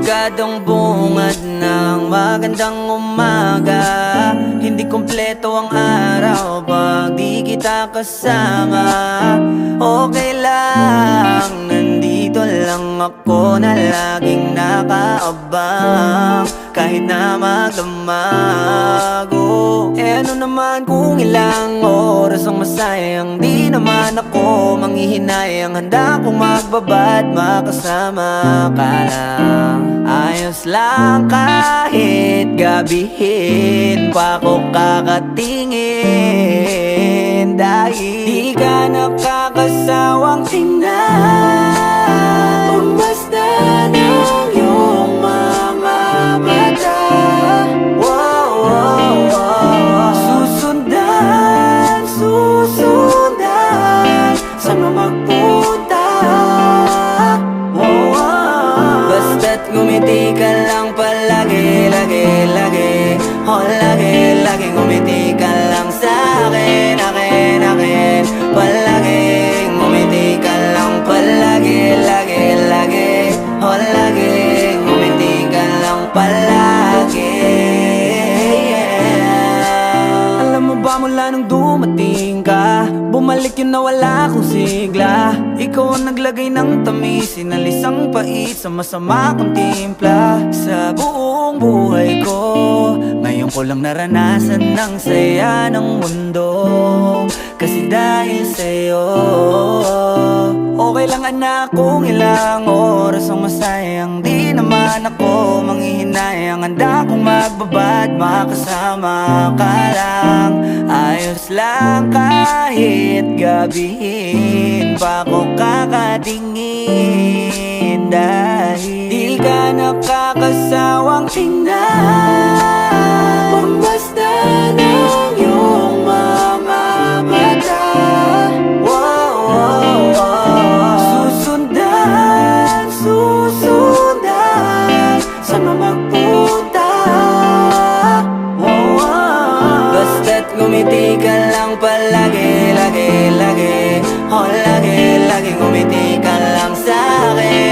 Abogandong bungad ng magandang umaga. Hindi kumpleto ang araw pag di kita kasama. Okay lang, nandito lang ako na laging nakaabang. Kahit na magdamago, ano naman kung ilang oras ang masayang. Di naman ako manghihinayang, handa kong magbabad makasama ka lang. Ayos lang kahit gabihin pa ko kakatingin. Dahil di ka nakakasawang tingnan, basta ng iyong mga mata. Susundan, susundan, saan mo magpunta? Basta't ngumiti ka lang palagi, lagi, lagi. Lagi, lagi ngumiti ka lang sa'kin, akin, akin. Palagi, ngumiti ka lang palagi, lagi, lagi. Lagi, ngumiti ka lang palagi. Alam mo ba mula nung dumating ka, bumalik yun na wala akong sigla. Ikaw ang naglagay ng tamis, sinalis ang pait sa masama kong timpla. Sa buong buhay ko, ngayon ko lang naranasan ng saya ng mundo. Kasi dahil sa'yo, okay lang anak kung ilang oras ang masayang. Di naman ako manghihinayang, handa kong magbabad makasama ka lang. Ayos lang kahit gabihin pa ko kakatingin. Dahil di ka nakakasawang tingnan, basta ng iyong mga mata. Susundan, susundan, saan mo magpunta? Basta't ngumiti ka lang palagi, lagi, lagi. Lagi, lagi ngumiti ka lang sa'kin.